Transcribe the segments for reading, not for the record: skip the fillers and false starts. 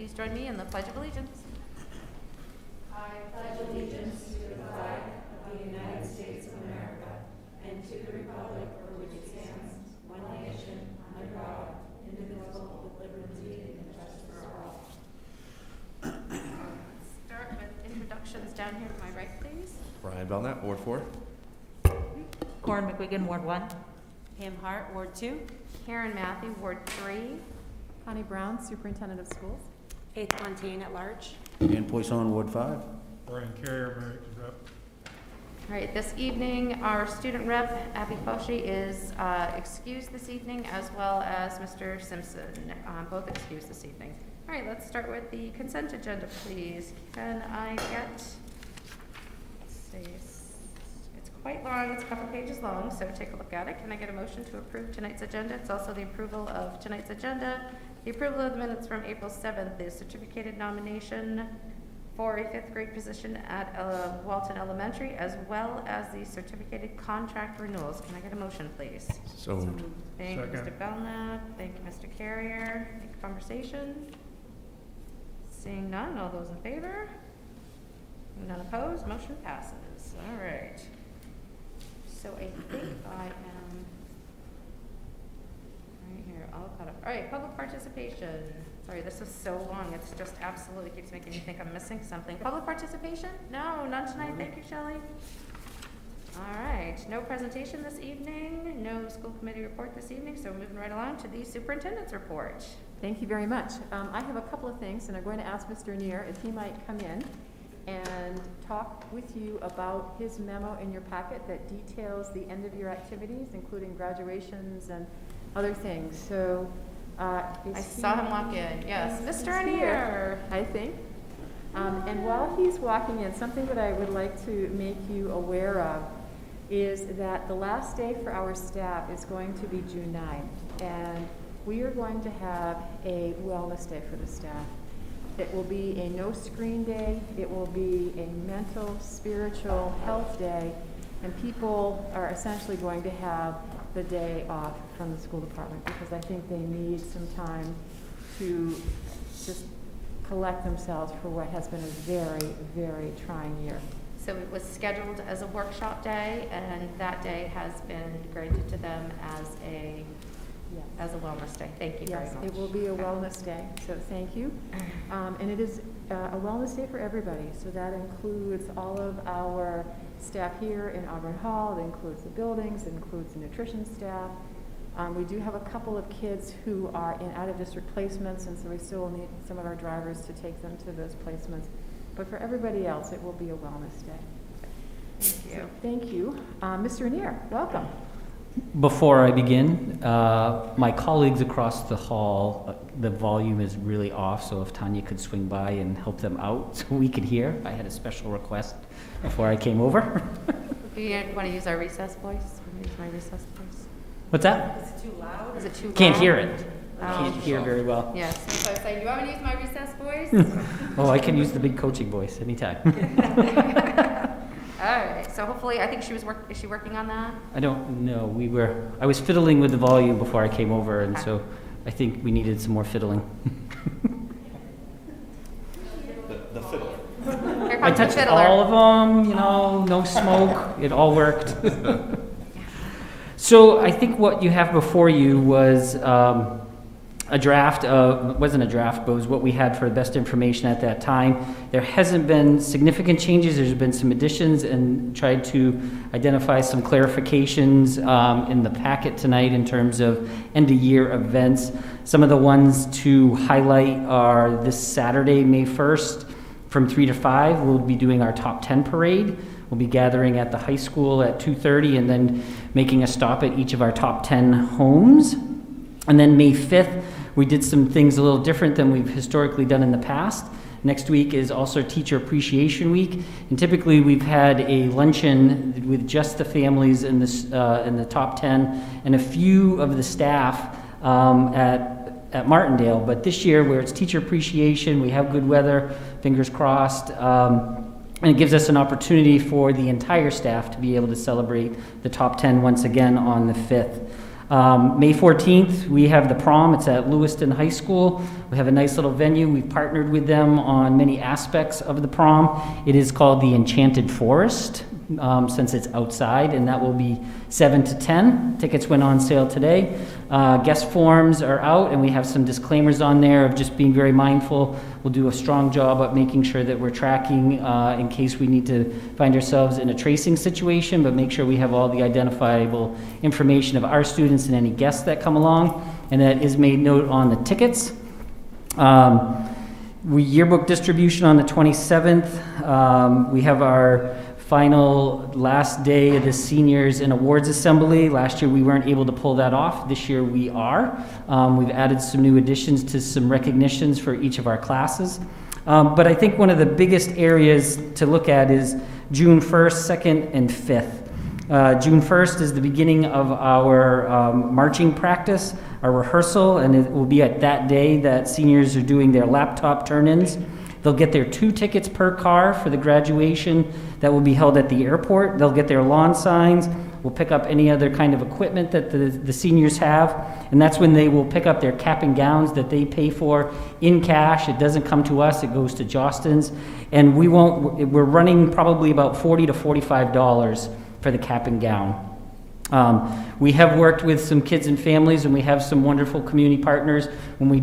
Please join me in the Pledge of Allegiance. I pledge allegiance to the flag of the United States of America and to the republic for which it stands, one nation, under God, indivisible, with liberty and justice for all. Start with introductions down here to my right, please. Brian Belknap, Ward 4. Corin McGuigan, Ward 1. Pam Hart, Ward 2. Karen Matthew, Ward 3. Connie Brown, Superintendent of Schools. Faith Fontaine at large. Dan Poisson, Ward 5. Brian Carrier, American Rep. All right, this evening, our student rep, Abby Foshi, is excused this evening, as well as Mr. Simpson, both excused this evening. All right, let's start with the consent agenda, please. Can I get, let's see, it's quite long, it's a couple pages long, so take a look at it. Can I get a motion to approve tonight's agenda? It's also the approval of tonight's agenda, the approval of the minutes from April 7th, the certificated nomination for a 5th grade position at Walton Elementary, as well as the certificated contract renewals. Can I get a motion, please? So moved. Thank you, Second. Mr. Belknap. Thank you, Mr. Carrier. Any conversation? Seeing none, all those in favor? None opposed, motion passes. All right. So I think I am right here, all caught up. All right, public participation. Sorry, this is so long. It's just absolutely keeps making me think I'm missing something. Public participation? No, none tonight. Thank you, Shelley. All right, no presentation this evening, no school committee report this evening, so moving right along to the superintendent's report. Thank you very much. I have a couple of things, and I'm going to ask Mr. Neer if he might come in and talk with you about his memo in your packet that details the end of year activities, including graduations and other things. So, I saw him walk in. Yes, Mr. He's Neer. I think. And while he's walking in, something that I would like to make you aware of is that the last day for our staff is going to be June 9th, and we are going to have a wellness day for the staff. It will be a no screen day, it will be a mental, spiritual health day, and people are essentially going to have the day off from the school department because I think they need some time to just collect themselves for what has been a very, very trying year. So it was scheduled as a workshop day, and that day has been granted to them as a wellness day. Thank you very Yes, much. it will be a Okay. wellness day, so thank you. And it is a wellness day for everybody, so that includes all of our staff here in Auburn Hall, it includes the buildings, it includes the nutrition staff. We do have a couple of kids who are in out-of-district placements, and so we still need some of our drivers to take them to those placements. But for everybody else, it will be a wellness day. Thank you. So, thank you. Mr. Neer, welcome. Before I begin, my colleagues across the hall, the volume is really off, so if Tanya could swing by and help them out so we could hear. I had a special request before I came over. Do you want to use our recess voice? Want to use my recess voice? What's that? Is it too loud? Is it too loud? Can't hear it. Oh. Can't hear very well. Yes, so I was saying, do you want me to use my recess voice? Oh, I can use the big coaching voice anytime. All right, so hopefully, I think is she working on that? I don't know. I was fiddling with the volume before I came over, and Okay. so I think we needed some more fiddling. The fiddle. Here I comes the touched fiddler. all of them, no smoke. It all worked. So I think what you have before you was a draft wasn't a draft, but was what we had for best information at that time. There hasn't been significant changes. There's been some additions and tried to identify some clarifications in the packet tonight in terms of end-of-year events. Some of the ones to highlight are this Saturday, May 1st, from 3 to 5. We'll be doing our top 10 parade. We'll be gathering at the high school at 2:30 and then making a stop at each of our top 10 homes. And then May 5th, we did some things a little different than we've historically done in the past. Next week is also Teacher Appreciation Week, and typically we've had a luncheon with just the families in the top 10 and a few of the staff at Martindale. But this year, where it's Teacher Appreciation, we have good weather, fingers crossed, and it gives us an opportunity for the entire staff to be able to celebrate the top 10 once again on the 5th. May 14th, we have the prom. It's at Lewiston High School. We have a nice little venue. We've partnered with them on many aspects of the prom. It is called the Enchanted Forest, since it's outside, and that will be 7 to 10. Tickets went on sale today. Guest forms are out, and we have some disclaimers on there of just being very mindful. We'll do a strong job at making sure that we're tracking in case we need to find ourselves in a tracing situation, but make sure we have all the identifiable information of our students and any guests that come along, and that is made note on the tickets. Yearbook distribution on the 27th. We have our final last day of the seniors and awards assembly. Last year we weren't able to pull that off. This year we are. We've added some new additions to some recognitions for each of our classes. But I think one of the biggest areas to look at is June 1st, 2nd, and 5th. June 1st is the beginning of our marching practice, our rehearsal, and it will be at that day that seniors are doing their laptop turn-ins. They'll get their 2 tickets per car for the graduation that will be held at the airport. They'll get their lawn signs. We'll pick up any other kind of equipment that the seniors have. And that's when they will pick up their cap and gowns that they pay for in cash. It doesn't come to us, it goes to Jostens. And we're running probably about $40 to $45 for the cap and gown. We have worked with some kids and families, and we have some wonderful community partners. When we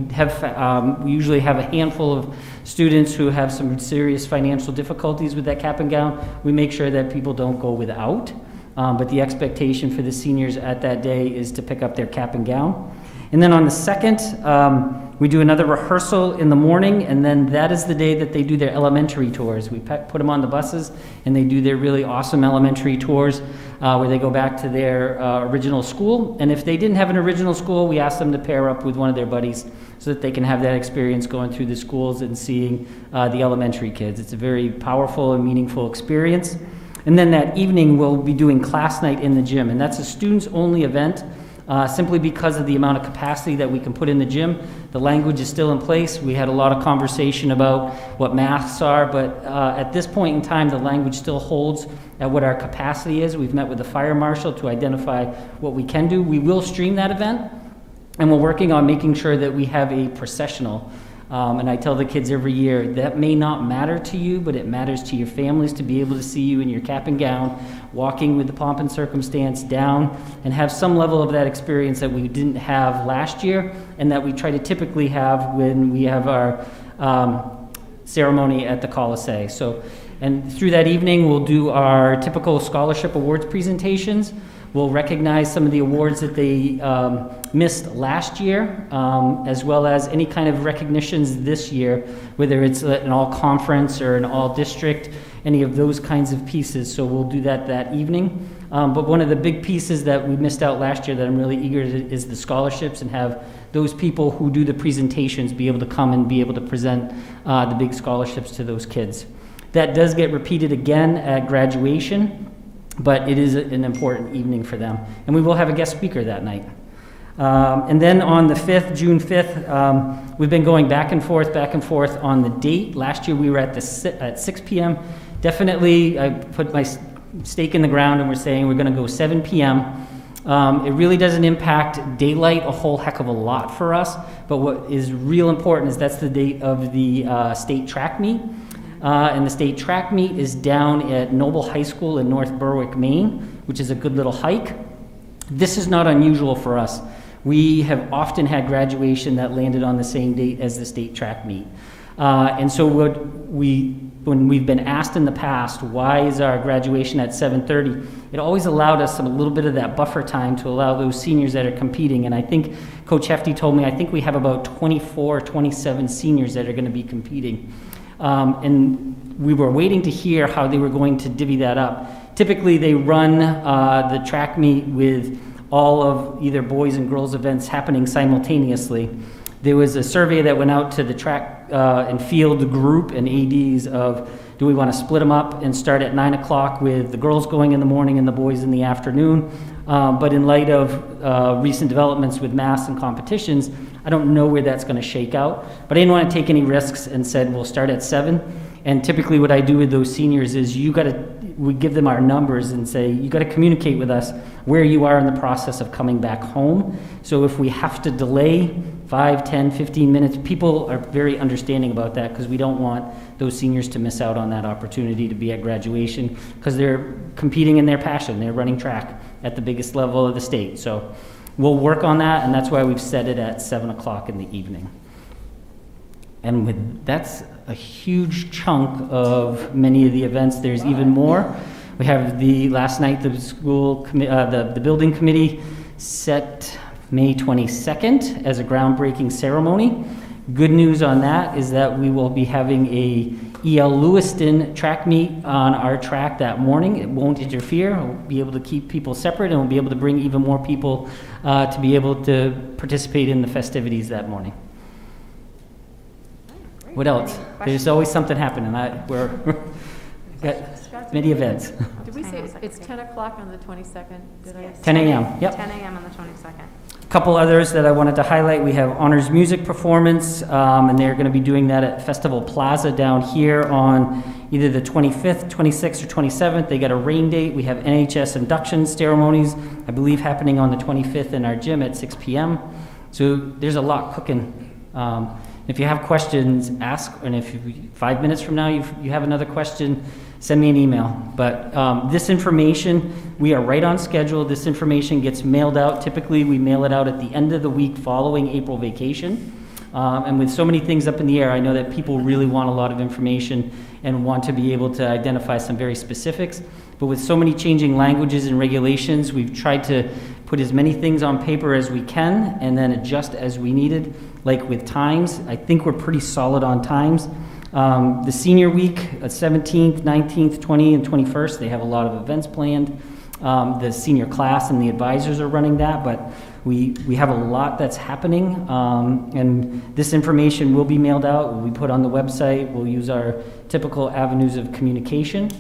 usually have a handful of students who have some serious financial difficulties with that cap and gown, we make sure that people don't go without. But the expectation for the seniors at that day is to pick up their cap and gown. And then on the 2nd, we do another rehearsal in the morning, and then that is the day that they do their elementary tours. We put them on the buses, and they do their really awesome elementary tours where they go back to their original school. And if they didn't have an original school, we ask them to pair up with one of their buddies so that they can have that experience going through the schools and seeing the elementary kids. It's a very powerful and meaningful experience. And then that evening, we'll be doing class night in the gym, and that's a students-only event. Simply because of the amount of capacity that we can put in the gym. The language is still in place. We had a lot of conversation about what masks are, but at this point in time, the language still holds at what our capacity is. We've met with the fire marshal to identify what we can do. We will stream that event, and we're working on making sure that we have a processional. And I tell the kids every year, that may not matter to you, but it matters to your families to be able to see you in your cap and gown, walking with the pomp and circumstance down, and have some level of that experience that we didn't have last year, and that we try to typically have when we have our ceremony at the Colisee. So, and through that evening, we'll do our typical scholarship awards presentations. We'll recognize some of the awards that they missed last year, as well as any kind of recognitions this year, whether it's an all-conference or an all-district, any of those kinds of pieces. So we'll do that evening. But one of the big pieces that we missed out last year that I'm really eager to is the scholarships, and have those people who do the presentations be able to come and be able to present the big scholarships to those kids. That does get repeated again at graduation, but it is an important evening for them. And we will have a guest speaker that night. And then on the 5th, June 5th, we've been going back and forth on the date. Last year we were at 6 p.m. Definitely, I put my stake in the ground and we're saying we're gonna go 7 p.m. It really doesn't impact daylight a whole heck of a lot for us, but what is real important is that's the date of the state track meet. And the state track meet is down at Noble High School in North Berwick, Maine, which is a good little hike. This is not unusual for us. We have often had graduation that landed on the same date as the state track meet. And so when we've been asked in the past, why is our graduation at 7:30, it always allowed us a little bit of that buffer time to allow those seniors that are competing. And I think Coach Hefty told me, I think we have about 24 or 27 seniors that are going to be competing. And we were waiting to hear how they were going to divvy that up. Typically, they run the track meet with all of either boys and girls events happening simultaneously. There was a survey that went out to the track and field group and ADs of, do we want to split them up and start at 9 o'clock with the girls going in the morning and the boys in the afternoon? But in light of recent developments with masks and competitions, I don't know where that's going to shake out. But I didn't want to take any risks and said we'll start at 7. And typically what I do with those seniors is we give them our numbers and say, you gotta communicate with us where you are in the process of coming back home. So if we have to delay 5, 10, 15 minutes, people are very understanding about that because we don't want those seniors to miss out on that opportunity to be at graduation because they're competing in their passion. They're running track at the biggest level of the state. So we'll work on that, and that's why we've set it at 7 o'clock in the evening. And that's a huge chunk of many of the events. There's even more. We have last night, the building committee set May 22nd as a groundbreaking ceremony. Good news on that is that we will be having a EL Lewiston track meet on our track that morning. It won't interfere. We'll be able to keep people separate, and we'll be able to bring even more people to be able to participate in the festivities that morning. What else? There's always something happening. We're got many events. Did we say it's 10 o'clock on the 22nd? Did I? 10 a.m. Yep. 10 a.m. on the 22nd. A couple others that I wanted to highlight. We have Honors Music Performance, and they're going to be doing that at Festival Plaza down here on either the 25th, 26th, or 27th. They got a rain date. We have NHS induction ceremonies, I believe, happening on the 25th in our gym at 6 p.m. So there's a lot cooking. If you have questions, ask, and if 5 minutes from now you have another question, send me an email. But this information, we are right on schedule. This information gets mailed out. Typically, we mail it out at the end of the week following April vacation. And with so many things up in the air, I know that people really want a lot of information and want to be able to identify some very specifics. But with so many changing languages and regulations, we've tried to put as many things on paper as we can and then adjust as we needed. Like with times, I think we're pretty solid on times. The senior week, 17th, 19th, 20th, and 21st, they have a lot of events planned. The senior class and the advisors are running that, but we have a lot that's happening, and this information will be mailed out, will be put on the website. We'll use our typical avenues of communication.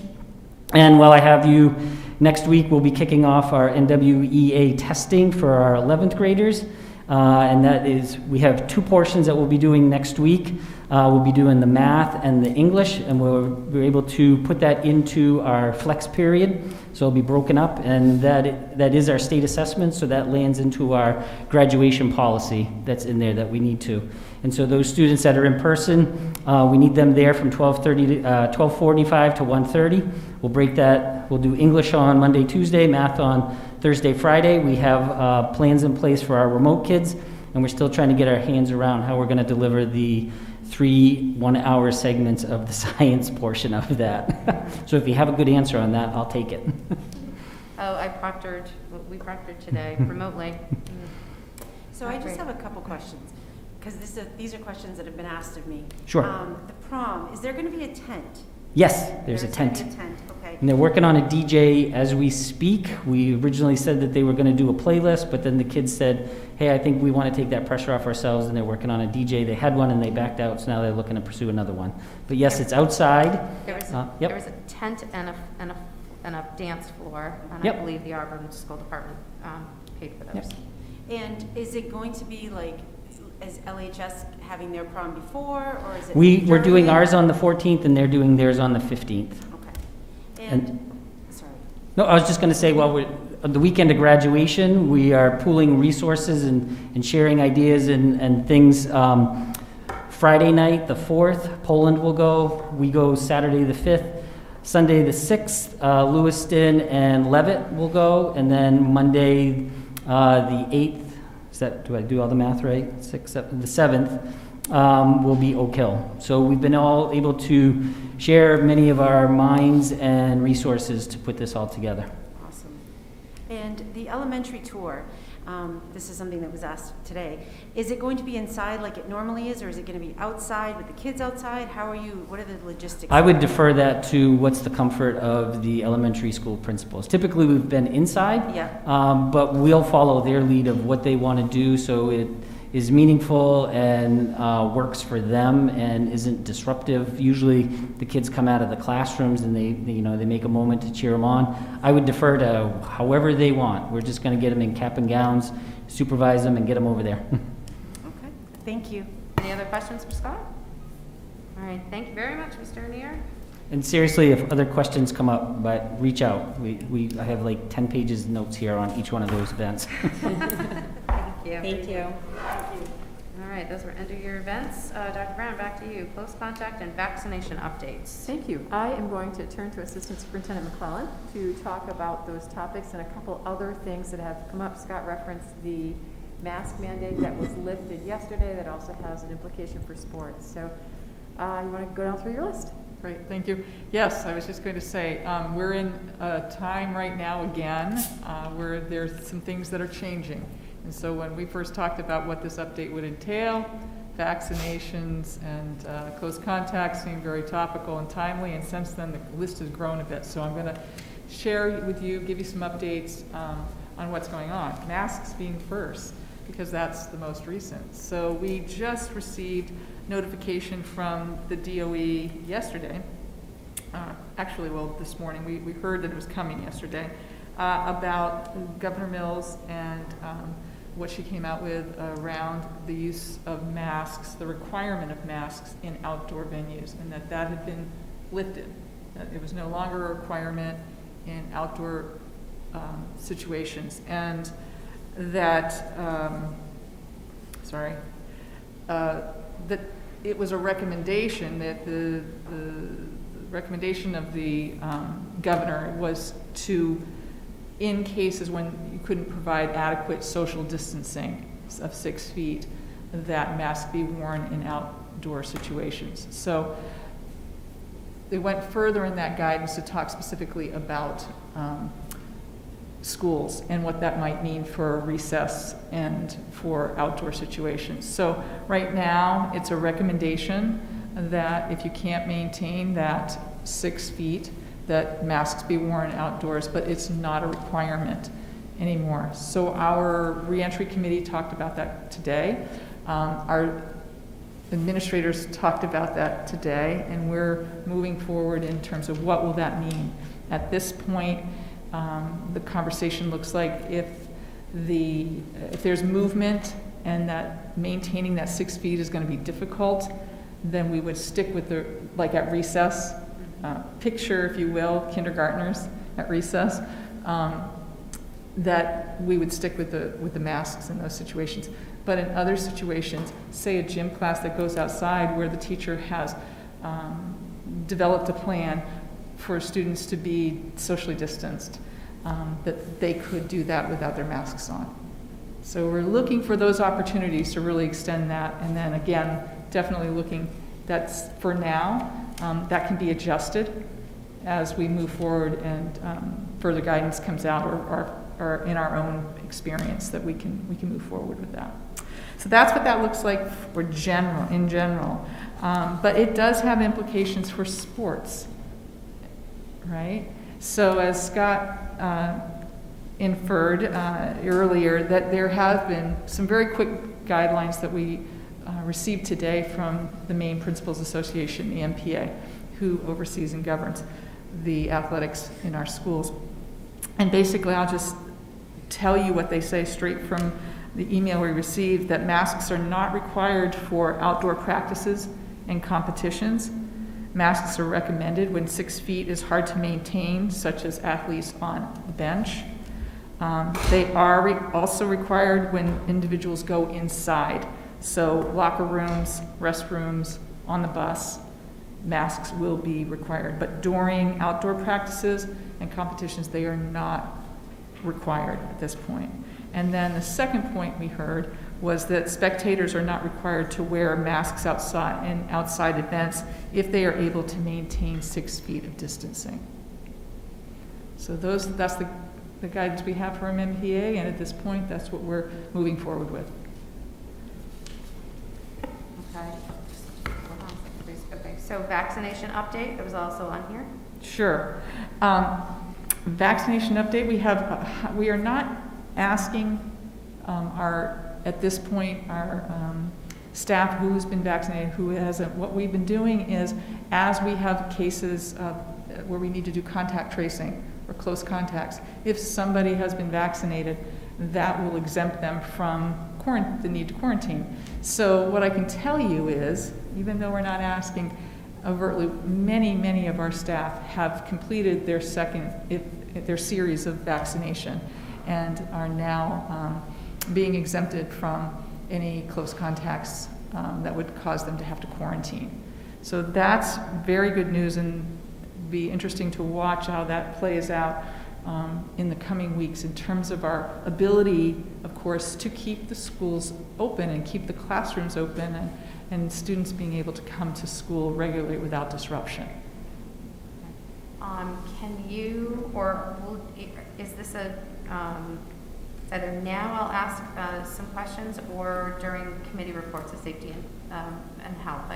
And while I have you, next week we'll be kicking off our Nwea testing for our 11th graders. And that is, we have 2 portions that we'll be doing next week. We'll be doing the math and the English, and we're able to put that into our flex period. So it'll be broken up, and that is our state assessment, so that lands into our graduation policy that's in there that we need to. And so those students that are in person, we need them there from 12:45 to 1:30. We'll break that. We'll do English on Monday, Tuesday, math on Thursday, Friday. We have plans in place for our remote kids, and we're still trying to get our hands around how we're going to deliver the 3 one-hour segments of the science portion of that. So if you have a good answer on that, I'll take it. Oh, we proctored today remotely. So I just have a couple questions, because these are questions that have been asked of me. Sure. The prom, is there going to be a tent? Yes, there's a gonna tent. be a tent, okay. And they're working on a DJ as we speak. We originally said that they were going to do a playlist, but then the kids said, hey, I think we want to take that pressure off ourselves, and they're working on a DJ. They had one and they backed out, so now they're looking to pursue another one. But yes, it's outside. There was a tent and a dance floor, and Yep. I believe the Auburn School Department paid for those. Yep. And is it going to be like, is LHS having their prom before, or is it? We're doing during? ours on the 14th, and they're doing theirs on the 15th. Okay. And- Sorry. No, I was just going to say, well, on the weekend of graduation, we are pooling resources and sharing ideas and things. Friday night, the 4th, Poland will go. We go Saturday the 5th. Sunday the 6th, Lewiston and Levitt will go. And then Monday the 8th, do I do all the math right? 6th, 7th, the 7th will be Oak Hill. So we've been all able to share many of our minds and resources to put this all together. Awesome. And the elementary tour, this is something that was asked today. Is it going to be inside like it normally is, or is it going to be outside with the kids outside? What are the logistics? I would defer that to what's the comfort of the elementary school principals. Typically, we've been inside, Yeah. but we'll follow their lead of what they want to do so it is meaningful and works for them and isn't disruptive. Usually, the kids come out of the classrooms and they make a moment to cheer them on. I would defer to however they want. We're just going to get them in cap and gowns, supervise them, and get them over there. Okay, thank you. Any other questions for Scott? All right, thank you very much, Mr. Neer. And seriously, if other questions come up, but reach out. I have like 10 pages of notes here on each one of those events. Thank you. Thank you. All right, those were end of year events. Dr. Brown, back to you. Close contact and vaccination updates. Thank you. I am going to turn to Assistant Superintendent McClellan to talk about those topics and a couple other things that have come up. Scott referenced the mask mandate that was lifted yesterday that also has an implication for sports. So you want to go down through your list? Great, thank you. Yes, I was just going to say, we're in a time right now again where there's some things that are changing. And so when we first talked about what this update would entail, vaccinations and close contacts seemed very topical and timely, and since then the list has grown a bit. So I'm going to share with you, give you some updates on what's going on. Masks being first, because that's the most recent. So we just received notification from the DOE yesterday. Actually, well, this morning, we heard that it was coming yesterday, about Governor Mills and what she came out with around the use of masks, the requirement of masks in outdoor venues, and that had been lifted. That it was no longer a requirement in outdoor situations, and that, that it was a recommendation, that the recommendation of the governor was to, in cases when you couldn't provide adequate social distancing of 6 feet, that masks be worn in outdoor situations. So they went further in that guidance to talk specifically about schools and what that might mean for recess and for outdoor situations. So right now, it's a recommendation that if you can't maintain that 6 feet, that masks be worn outdoors, but it's not a requirement anymore. So our reentry committee talked about that today. Our administrators talked about that today, and we're moving forward in terms of what will that mean. At this point, the conversation looks like if there's movement and that maintaining that 6 feet is going to be difficult, then we would stick with like at recess, picture, if you will, kindergartners at recess, that we would stick with the masks in those situations. But in other situations, say a gym class that goes outside where the teacher has developed a plan for students to be socially distanced, that they could do that without their masks on. So we're looking for those opportunities to really extend that, and then again, definitely looking, that's for now, that can be adjusted as we move forward and further guidance comes out, or in our own experience, that we can move forward with that. So that's what that looks like in general. But it does have implications for sports, right? So as Scott inferred earlier, that there have been some very quick guidelines that we received today from the Maine Principals Association, the MPA, who oversees and governs the athletics in our schools. And basically, I'll just tell you what they say straight from the email we received, that masks are not required for outdoor practices and competitions. Masks are recommended when 6 feet is hard to maintain, such as athletes on the bench. They are also required when individuals go inside. So locker rooms, restrooms, on the bus, masks will be required. But during outdoor practices and competitions, they are not required at this point. And then the second point we heard was that spectators are not required to wear masks outside in outside events if they are able to maintain 6 feet of distancing. So that's the guidance we have from MPA, and at this point, that's what we're moving forward with. Okay. Hold on a second, please. Okay, so vaccination update, that was also on here. Sure. Vaccination update, we are not asking at this point, our staff who's been vaccinated, who hasn't. What we've been doing is, as we have cases where we need to do contact tracing or close contacts, if somebody has been vaccinated, that will exempt them from the need to quarantine. So what I can tell you is, even though we're not asking, overtly, many of our staff have completed their their series of vaccination and are now being exempted from any close contacts that would cause them to have to quarantine. So that's very good news, and be interesting to watch how that plays out in the coming weeks in terms of our ability, of course, to keep the schools open and keep the classrooms open and students being able to come to school regularly without disruption. Can you, is this either now I'll ask some questions, or during committee reports of safety and health?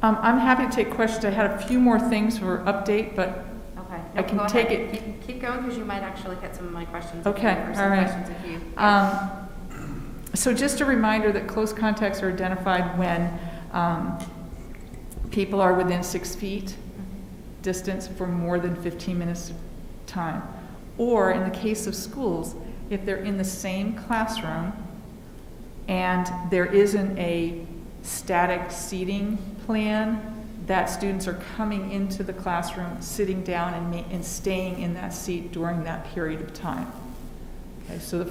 I'm happy to take questions. I had a few more things for update, but Okay. I can take it. You can keep going, because you might actually get some of my questions. Okay, Or some all right. questions if you. So just a reminder that close contacts are identified when people are within 6 feet distance for more than 15 minutes time. Or in the case of schools, if they're in the same classroom and there isn't a static seating plan, that students are coming into the classroom, sitting down and staying in that seat during that period of time. Okay, so if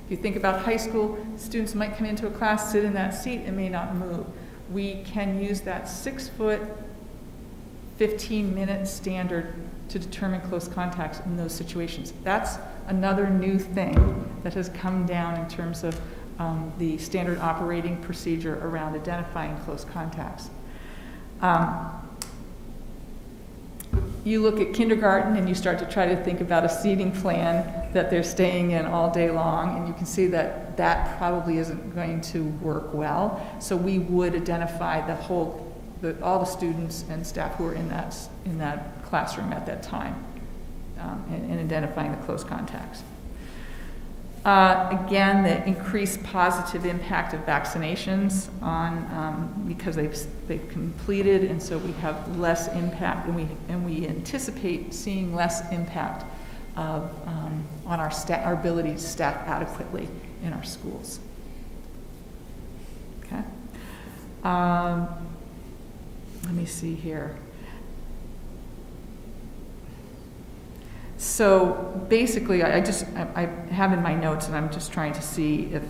you think about high school, students might come into a class, sit in that seat, and may not move. We can use that 6 foot, 15-minute standard to determine close contacts in those situations. That's another new thing that has come down in terms of the standard operating procedure around identifying close contacts. You look at kindergarten and you start to try to think about a seating plan that they're staying in all day long, and you can see that that probably isn't going to work well. So we would identify all the students and staff who are in that classroom at that time, and identifying the close contacts. Again, the increased positive impact of vaccinations because they've completed, and so we have less impact, and we anticipate seeing less impact on our ability to staff adequately in our schools. Okay. Let me see here. So basically, I have in my notes, and I'm just trying to see if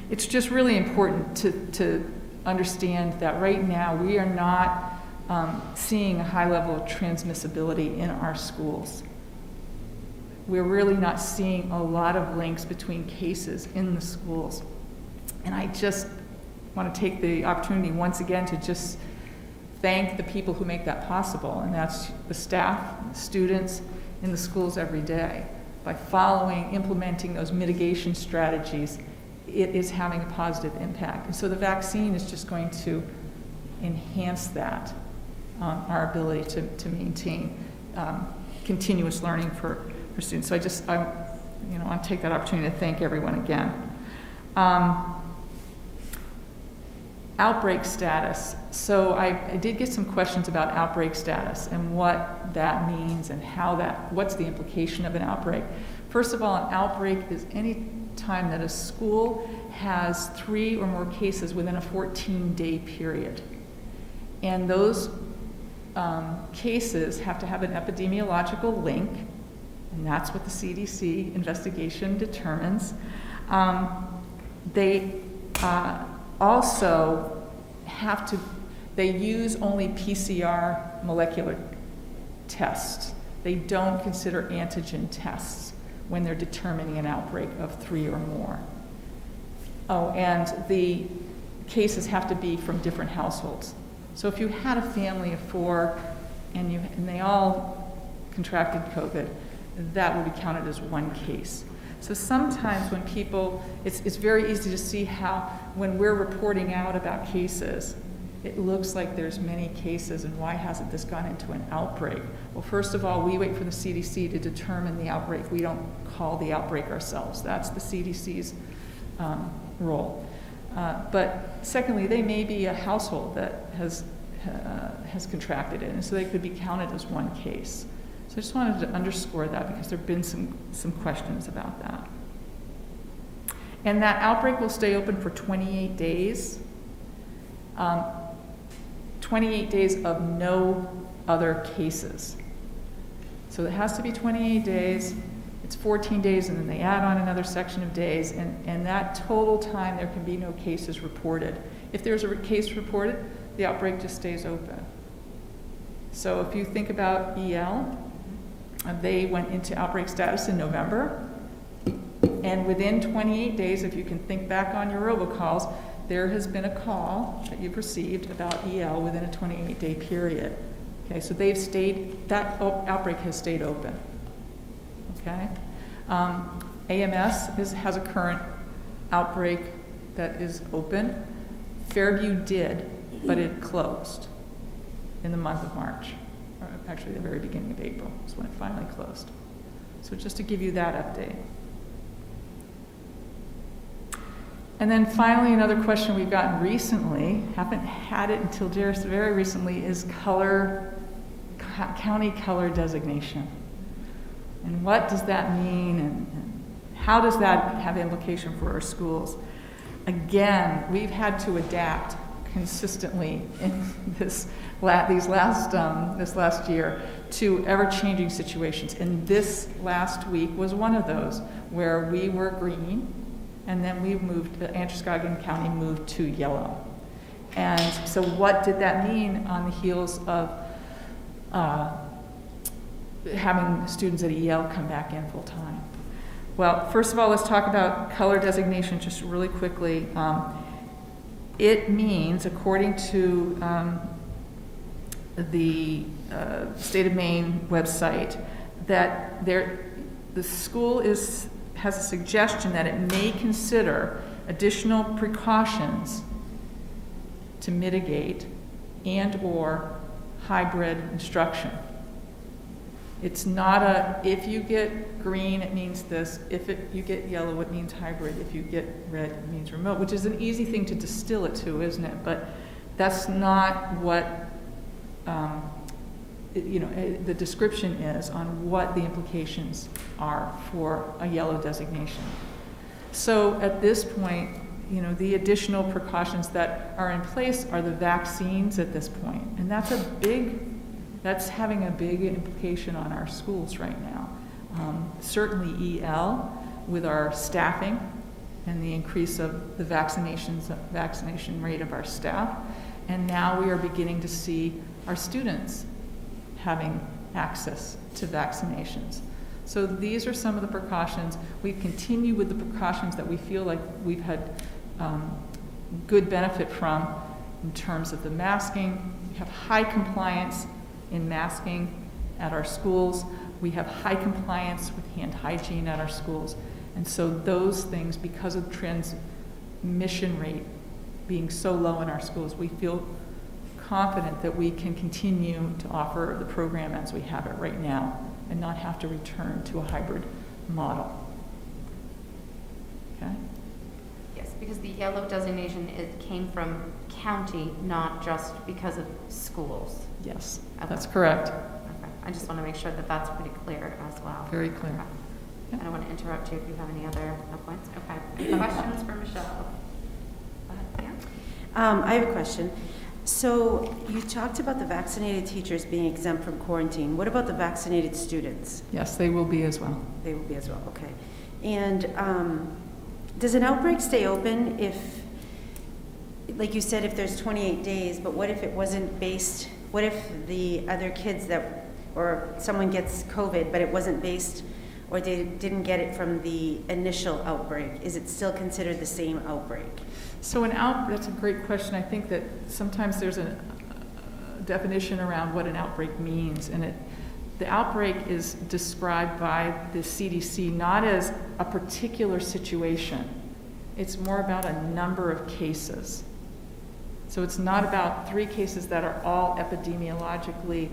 it's just really important to understand that right now we are not seeing a high level of transmissibility in our schools. We're really not seeing a lot of links between cases in the schools. And I just want to take the opportunity once again to just thank the people who make that possible, and that's the staff, the students in the schools every day. By implementing those mitigation strategies, it is having a positive impact. And so the vaccine is just going to enhance that, our ability to maintain continuous learning for students. So I want to take that opportunity to thank everyone again. Outbreak status. So I did get some questions about outbreak status and what that means and what's the implication of an outbreak. First of all, an outbreak is any time that a school has 3 or more cases within a 14-day period. And those cases have to have an epidemiological link, and that's what the CDC investigation determines. They also they use only PCR molecular tests. They don't consider antigen tests when they're determining an outbreak of 3 or more. Oh, and the cases have to be from different households. So if you had a family of 4 and they all contracted COVID, that would be counted as one case. So sometimes when it's very easy to see how when we're reporting out about cases, it looks like there's many cases, and why hasn't this gone into an outbreak? Well, first of all, we wait for the CDC to determine the outbreak. We don't call the outbreak ourselves. That's the CDC's role. But secondly, they may be a household that has contracted it, and so they could be counted as one case. So I just wanted to underscore that because there have been some questions about that. And that outbreak will stay open for 28 days. 28 days of no other cases. So it has to be 28 days, it's 14 days, and then they add on another section of days, and that total time there can be no cases reported. If there's a case reported, the outbreak just stays open. So if you think about EL, they went into outbreak status in November, and within 28 days, if you can think back on your robocalls, there has been a call that you've received about EL within a 28-day period. Okay, so they've stayed, that outbreak has stayed open. Okay? AMS has a current outbreak that is open. Fairview did, but it closed in the month of March. Or actually, the very beginning of April is when it finally closed. So just to give you that update. And then finally, another question we've gotten recently, haven't had it until just very recently, is county color designation. And what does that mean, and how does that have implication for our schools? Again, we've had to adapt consistently in this last year to ever-changing situations. And this last week was one of those where we were green, and then we moved, Androscoggin County moved to yellow. And so what did that mean on the heels of having students at EL come back in full time? Well, first of all, let's talk about color designation just really quickly. It means, according to the State of Maine website, that the school has a suggestion that it may consider additional precautions to mitigate and/or hybrid instruction. It's not if you get green, it means this. If you get yellow, it means hybrid. If you get red, it means remote, which is an easy thing to distill it to, isn't it? But that's not what the description is on what the implications are for a yellow designation. So at this point, the additional precautions that are in place are the vaccines at this point, and that's having a big implication on our schools right now. Certainly EL, with our staffing and the increase of the vaccination rate of our staff, and now we are beginning to see our students having access to vaccinations. So these are some of the precautions. We continue with the precautions that we feel like we've had good benefit from in terms of the masking. We have high compliance in masking at our schools. We have high compliance with hand hygiene at our schools. And so those things, because of transmission rate being so low in our schools, we feel confident that we can continue to offer the program as we have it right now and not have to return to a hybrid model. Okay? Yes, because the yellow designation, it came from county, not just because of schools. Yes, Okay. that's correct. Okay. I just want to make sure that that's pretty clear as well. Very clear. Okay. Yep. I don't want to interrupt you if you have any other points. Okay. Any questions for Michelle? Go ahead. Yeah. I have a question. So you talked about the vaccinated teachers being exempt from quarantine. What about the vaccinated students? Yes, they will be as well. They will be as well, okay. And does an outbreak stay open if, like you said, if there's 28 days, but what if it wasn't based, what if the other kids or someone gets COVID, but it wasn't based, or they didn't get it from the initial outbreak? Is it still considered the same outbreak? So that's a great question. I think that sometimes there's a definition around what an outbreak means, and the outbreak is described by the CDC not as a particular situation. It's more about a number of cases. So it's not about 3 cases that are all epidemiologically,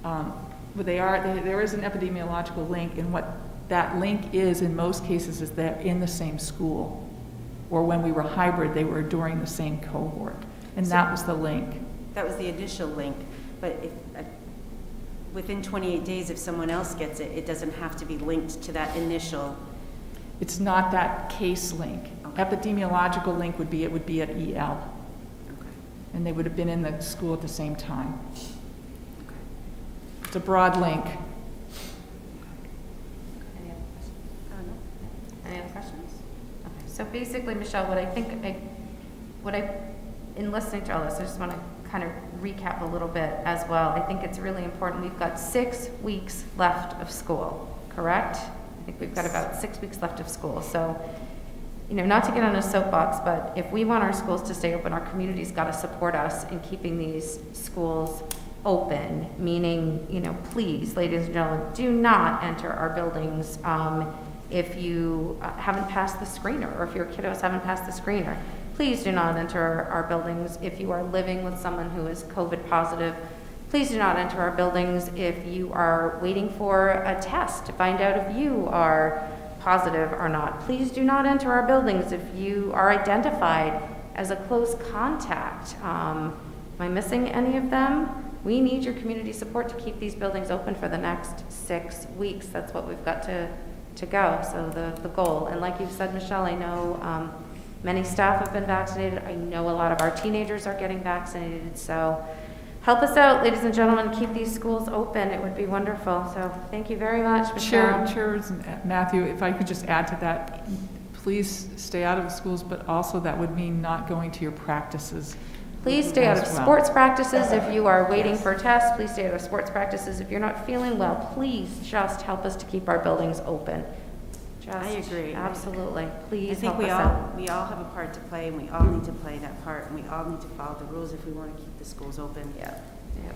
but there is an epidemiological link, and what that link is in most cases is they're in the same school. Or when we were hybrid, they were during the same cohort. And that was the link. That was the initial link, but if, within 28 days, if someone else gets it, it doesn't have to be linked to that initial. It's not that case link. Okay. Epidemiological link would be at EL. Okay. and they would have been in the school at the same time. It's a broad link. Any other questions? Any other questions? Okay, so basically, Michelle, in listening to all this, I just want to kind of recap a little bit as well. I think it's really important. We've got 6 weeks left of school, correct? I think we've got about 6 weeks left of school. So, not to get on a soapbox, but if we want our schools to stay open, our community's got to support us in keeping these schools open, meaning, please, ladies and gentlemen, do not enter our buildings if you haven't passed the screener, or if your kiddos haven't passed the screener. Please do not enter our buildings if you are living with someone who is COVID positive. Please do not enter our buildings if you are waiting for a test to find out if you are positive or not. Please do not enter our buildings if you are identified as a close contact. Am I missing any of them? We need your community support to keep these buildings open for the next 6 weeks. That's what we've got to go, so the goal. And like you've said, Michelle, I know many staff have been vaccinated. I know a lot of our teenagers are getting vaccinated. So help us out, ladies and gentlemen, keep these schools open. It would be wonderful. So thank you very much, Michelle. Chair Matthew, if I could just add to that, please stay out of the schools, but also that would mean not going to your practices. Please stay out of as well. sports practices if you are waiting for tests. Please stay out of sports practices if you're not feeling well. Please just help us to keep our buildings open. I agree. Absolutely. Please I think help us out. we all have a part to play, and we all need to play that part, and we all need to follow the rules if we want to keep the schools open. Yeah,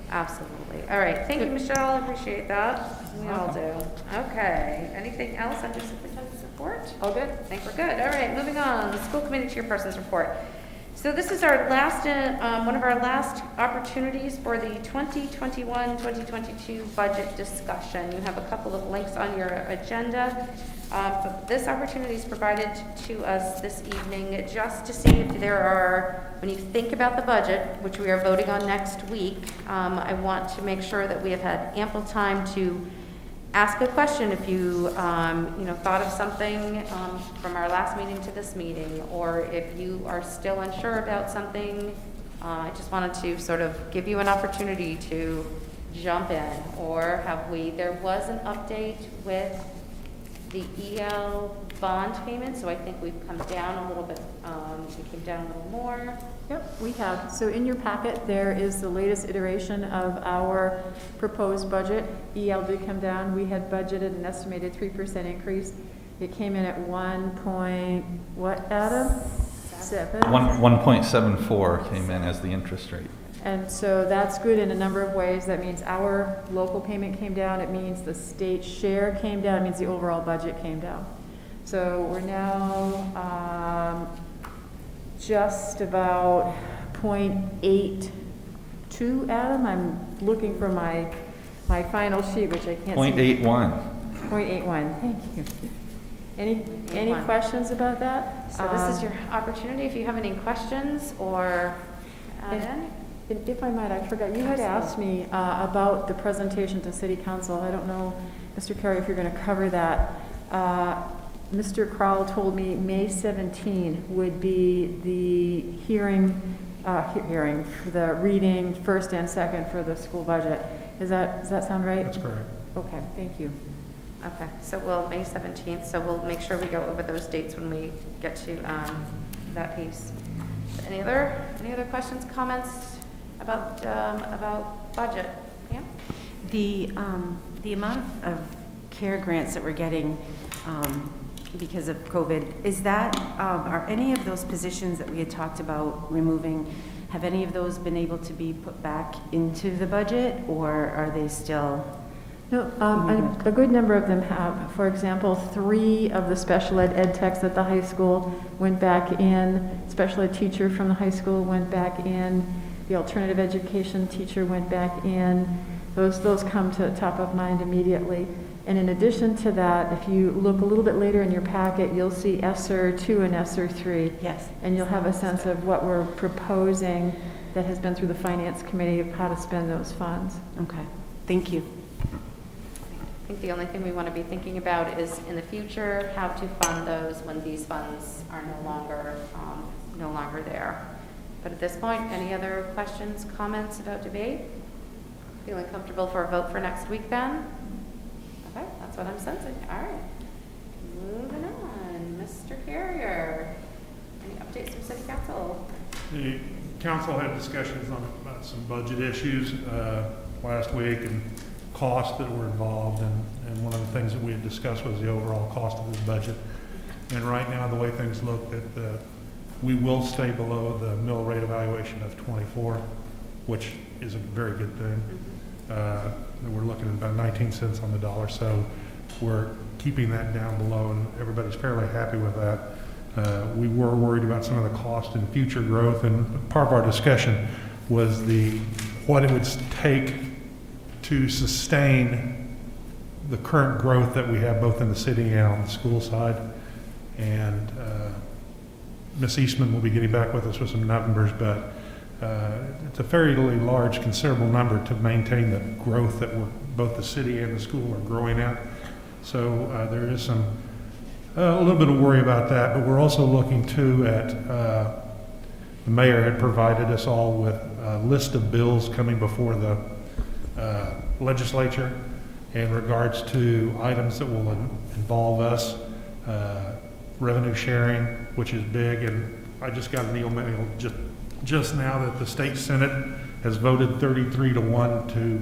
absolutely. All right, thank you, Michelle, I appreciate that. We all do. Okay, anything else under superintendent's report? All good? I think we're good. All right, moving on, the school committee chairperson's report. So this is our last, one of our last opportunities for the 2021-2022 budget discussion. You have a couple of links on your agenda. But this opportunity is provided to us this evening just to see if there are, when you think about the budget, which we are voting on next week, I want to make sure that we have had ample time to ask a question if you, thought of something from our last meeting to this meeting, or if you are still unsure about something. I just wanted to sort of give you an opportunity to jump in, or there was an update with the EL bond payment, so I think we've come down a little bit, we came down a little more. Yep, we have. So in your packet, there is the latest iteration of our proposed budget. EL did come down. We had budgeted an estimated 3% increase. It came in at 7. 1.74 came in as the interest rate. And so that's good in a number of ways. That means our local payment came down. It means the state share came down. It means the overall budget came down. So we're now just about 0.82, Adam. I'm looking for my final sheet, which I can't see. 0.81. 0.81, thank you. Any questions about that? So this is your opportunity, if you have any questions or add in. If I might, I forgot, you had asked me about the presentation to City Council. I don't know, Mr. Carey, if you're going to cover that. Mr. Crowell told me May 17 would be the hearing for the reading first and second for the school budget. Does that sound right? That's correct. Okay, thank you. Okay, so May 17th, so we'll make sure we go over those dates when we get to that piece. Any other questions, comments about budget? Yeah? The amount of care grants that we're getting because of COVID, is that, are any of those positions that we had talked about removing, have any of those been able to be put back into the budget, or are they still? No, a good number of them have. For example, 3 of the special ed techs at the high school went back in. Special ed teacher from the high school went back in. The alternative education teacher went back in. Those come to top of mind immediately. And in addition to that, if you look a little bit later in your packet, you'll see ESSER 2 and ESSER 3. Yes. And you'll have a sense of what we're proposing that has been through the Finance Committee of how to spend those funds. Okay, thank you. I think the only thing we want to be thinking about is in the future, how to fund those when these funds are no longer there. But at this point, any other questions, comments about debate? Feeling comfortable for a vote for next week then? Okay, that's what I'm sensing. All right. Moving on, Mr. Carrier. Any updates from City Council? The council had discussions on about some budget issues last week and costs that were involved, and one of the things that we had discussed was the overall cost of this budget. And right now, the way things look, that we will stay below the mill rate evaluation of 24, which is a very good thing. We're looking at about 19 cents on the dollar, so we're keeping that down below, and everybody's fairly happy with that. We were worried about some of the cost and future growth, and part of our discussion was what it would take to sustain the current growth that we have both in the city and on the school side. And Ms. Eastman will be getting back with us with some numbers, but it's a fairly large, considerable number to maintain the growth that both the city and the school are growing at. So there is a little bit of worry about that, but we're also looking too at, the mayor had provided us all with a list of bills coming before the legislature in regards to items that will involve us, revenue sharing, which is big, and I just got an email just now that the state senate has voted 33-1 to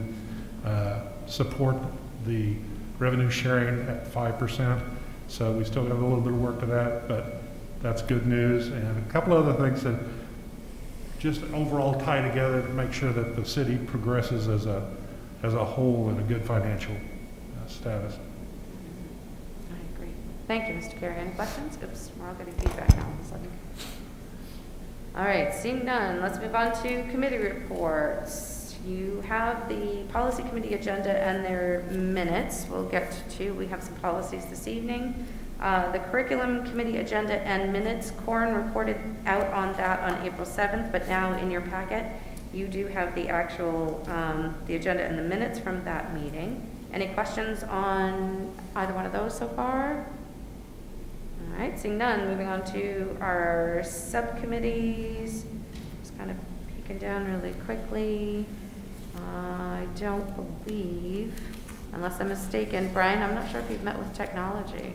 support the revenue sharing at 5%. So we still have a little bit of work to that, but that's good news. And a couple other things that just overall tie together to make sure that the city progresses as a whole in a good financial status. I agree. Thank you, Mr. Carey. Any questions? Oops, we're all getting feedback now all of a sudden. All right, seeing none, let's move on to committee reports. You have the policy committee agenda and their minutes. We'll get to, we have some policies this evening. The curriculum committee agenda and minutes, Corin reported out on that on April 7th, but now in your packet, you do have the actual, the agenda and the minutes from that meeting. Any questions on either one of those so far? All right, seeing none, moving on to our subcommittees. Just kind of peeking down really quickly. I don't believe, unless I'm mistaken, Brian, I'm not sure if you've met with technology.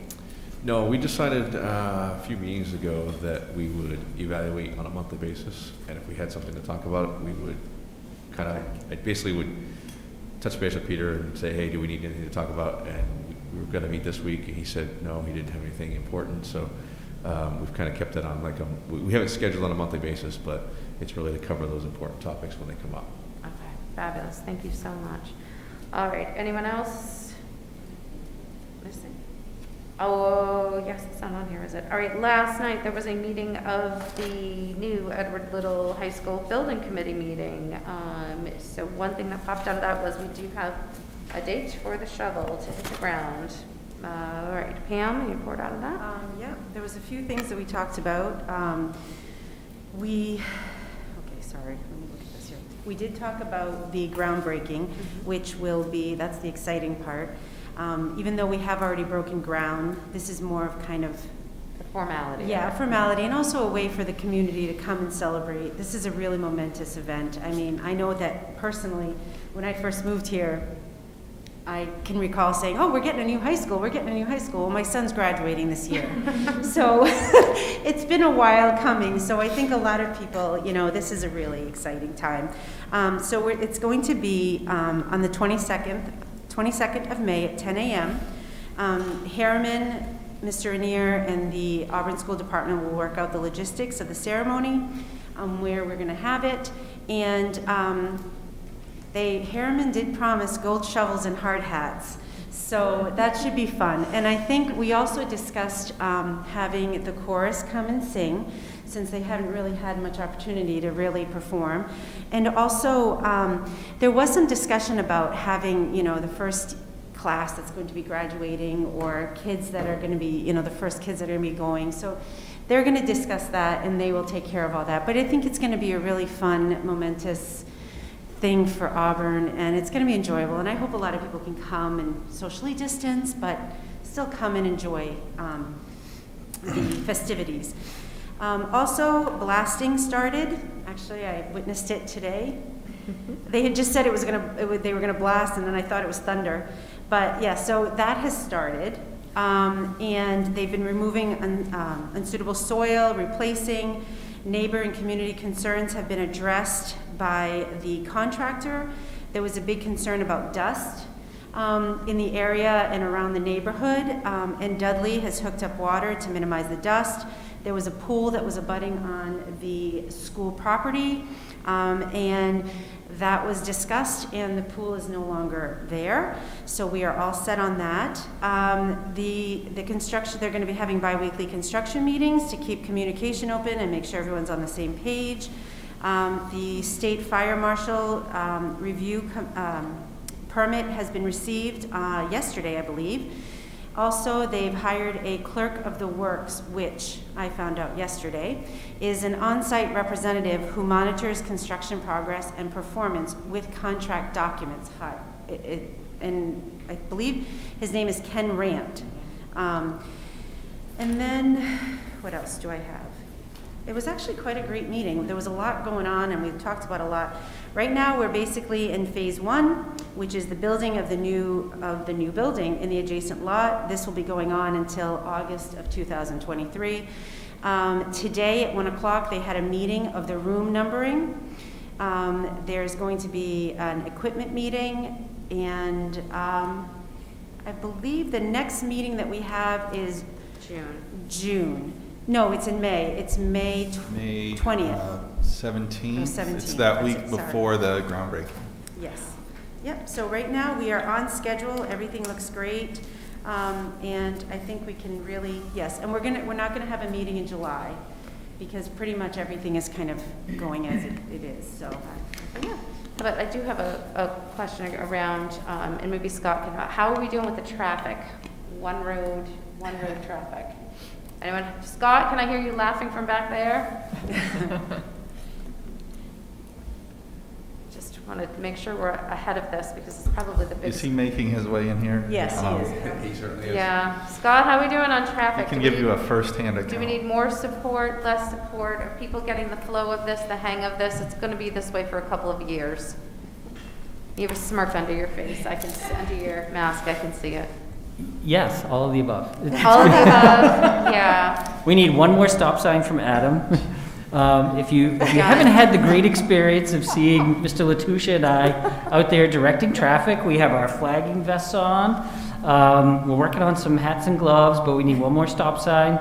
No, we decided a few meetings ago that we would evaluate on a monthly basis, and if we had something to talk about, we would I basically would touch base with Peter and say, hey, do we need anything to talk about? And we were going to meet this week, and he said no, he didn't have anything important. So we've kind of kept it on we haven't scheduled on a monthly basis, but it's really to cover those important topics when they come up. Okay, fabulous. Thank you so much. All right, anyone else? Missing? Oh, yes, it's not on here, is it? All right, last night there was a meeting of the new Edward Little High School Building Committee meeting. So one thing that popped out of that was we do have a date for the shovel to hit the ground. All right, Pam, you report out of that? Yeah, there was a few things that we talked about. Okay, sorry, let me look at this here. We did talk about the groundbreaking, which will be, that's the exciting part. Even though we have already broken ground, this is more of kind of The formality. yeah, a formality, and also a way for the community to come and celebrate. This is a really momentous event. I mean, I know that personally, when I first moved here, I can recall saying, oh, we're getting a new high school, we're getting a new high school. Well, my son's graduating this year. So it's been a while coming. So I think a lot of people, this is a really exciting time. So it's going to be on the 22nd of May at 10 a.m. Harriman, Mr. Anier, and the Auburn School Department will work out the logistics of the ceremony, where we're going to have it. And Harriman did promise gold shovels and hard hats. So that should be fun. And I think we also discussed having the chorus come and sing, since they haven't really had much opportunity to really perform. And also, there was some discussion about having, the first class that's going to be graduating, or kids that are going to be, the first kids that are going to be going. So they're going to discuss that, and they will take care of all that. But I think it's going to be a really fun, momentous thing for Auburn, and it's going to be enjoyable. And I hope a lot of people can come and socially distance, but still come and enjoy the festivities. Also, blasting started. Actually, I witnessed it today. They had just said they were gonna blast, and then I thought it was thunder. But yeah, so that has started. And they've been removing unsuitable soil, replacing. Neighbor and community concerns have been addressed by the contractor. There was a big concern about dust in the area and around the neighborhood, and Dudley has hooked up water to minimize the dust. There was a pool that was abutting on the school property, and that was discussed, and the pool is no longer there, so we are all set on that. The construction, they're going to be having bi-weekly construction meetings to keep communication open and make sure everyone's on the same page. The state fire marshal review permit has been received yesterday, I believe. Also, they've hired a clerk of the works, which I found out yesterday, is an on-site representative who monitors construction progress and performance with contract documents. And I believe his name is Ken Rand. And then, what else do I have? It was actually quite a great meeting. There was a lot going on, and we've talked about a lot. Right now, we're basically in phase 1, which is the building of the new building in the adjacent lot. This will be going on until August of 2023. Today at 1 o'clock, they had a meeting of the room numbering. There's going to be an equipment meeting, and I believe the next meeting that we have is June. No, it's in May. It's May 20th. 17th. Oh, 17th. It's that That's week it, sorry. before the groundbreaking. Yes. Yep, so right now we are on schedule, everything looks great, and I think we can really, yes, and we're not gonna have a meeting in July, because pretty much everything is kind of going as it is, so. Yeah, but I do have a question around, and maybe Scott can, how are we doing with the traffic? One road traffic. Anyone? Scott, can I hear you laughing from back there? Just wanted to make sure we're ahead of this because it's probably the biggest. Is he making his way in here? Yes, he is. He certainly is. Yeah. Scott, how are we doing on traffic? I can give you a first-hand account. Do we need more support, less support? Are people getting the flow of this, the hang of this? It's going to be this way for a couple of years. You have a smirk under your face. Under your mask, I can see it. Yes, all of the above. All of the above, yeah. We need one more stop sign from Adam. If you haven't had the great experience of seeing Mr. Latouche and I out there directing traffic, we have our flagging vests on. We're working on some hats and gloves, but we need one more stop sign.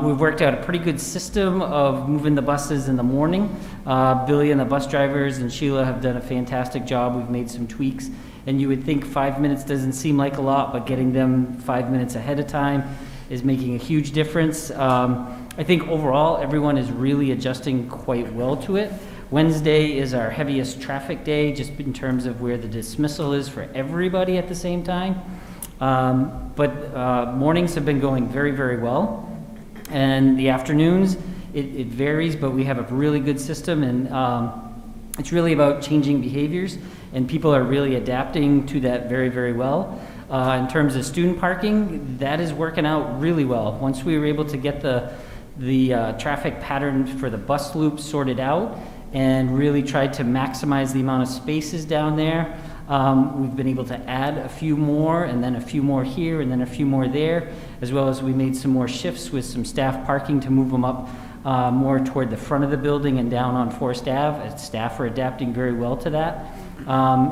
We've worked out a pretty good system of moving the buses in the morning. Billy and the bus drivers and Sheila have done a fantastic job. We've made some tweaks. And you would think 5 minutes doesn't seem like a lot, but getting them 5 minutes ahead of time is making a huge difference. I think overall, everyone is really adjusting quite well to it. Wednesday is our heaviest traffic day, just in terms of where the dismissal is for everybody at the same time. But mornings have been going very, very well. And the afternoons, it varies, but we have a really good system, and it's really about changing behaviors, and people are really adapting to that very, very well. In terms of student parking, that is working out really well. Once we were able to get the traffic pattern for the bus loop sorted out and really tried to maximize the amount of spaces down there, we've been able to add a few more, and then a few more here, and then a few more there, as well as we made some more shifts with some staff parking to move them up more toward the front of the building and down on Forest Ave. Staff are adapting very well to that.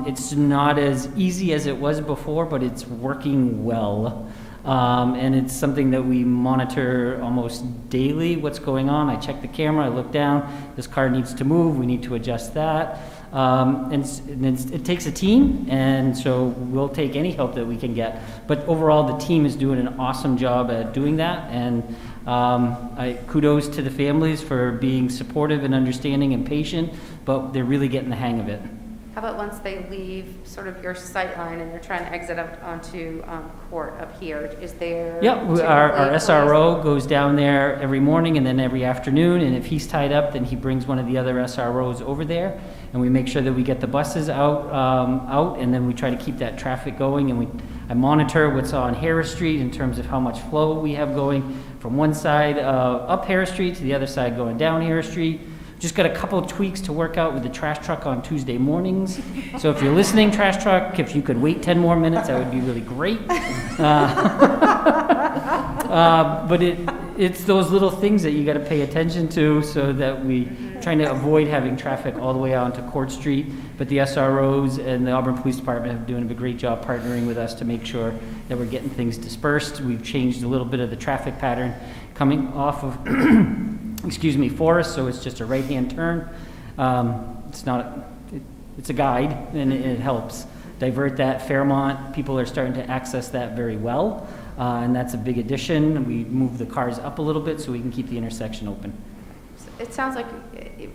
It's not as easy as it was before, but it's working well. And it's something that we monitor almost daily, what's going on. I check the camera, I look down, this car needs to move, we need to adjust that. And it takes a team, and so we'll take any help that we can get. But overall, the team is doing an awesome job at doing that, and kudos to the families for being supportive and understanding and patient, but they're really getting the hang of it. How about once they leave sort of your sight line and they're trying to exit up onto Court up here? Is there? Yeah, our SRO goes down there every morning and then every afternoon, and if he's tied up, then he brings one of the other SROs over there, and we make sure that we get the buses out, and then we try to keep that traffic going, and I monitor what's on Harris Street in terms of how much flow we have going from one side up Harris Street to the other side going down Harris Street. Just got a couple of tweaks to work out with the trash truck on Tuesday mornings. So if you're listening, trash truck, if you could wait 10 more minutes, that would be really great. But it's those little things that you got to pay attention to, so that we trying to avoid having traffic all the way out to Court Street. But the SROs and the Auburn Police Department have doing a great job partnering with us to make sure that we're getting things dispersed. We've changed a little bit of the traffic pattern coming off of Forest, so it's just a right-hand turn. It's a guide, and it helps divert that. Fairmont, people are starting to access that very well, and that's a big addition. We move the cars up a little bit so we can keep the intersection open. It sounds like